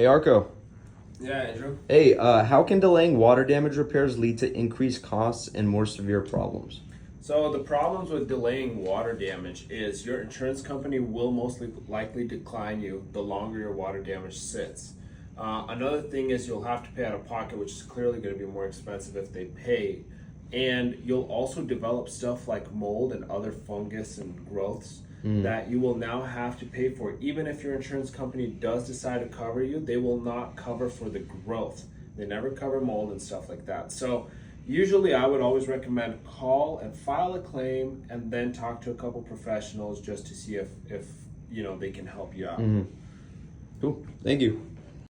Hey Arco. Yeah, Andrew. Hey, how can delaying water damage repairs lead to increased costs and more severe problems? So the problems with delaying water damage is your insurance company will likely decline you the longer your water damage sits. Another thing is you'll have to pay out of pocket, which is clearly going to be more expensive if they pay. And you'll also develop stuff like mold and other fungus and growths that you will now have to pay for. Even if your insurance company does decide to cover you, they will not cover for the growth. They never cover mold and stuff like that. So usually I would always recommend call and file a claim and then talk to a couple professionals just to see if they can help you out. Cool. Thank you.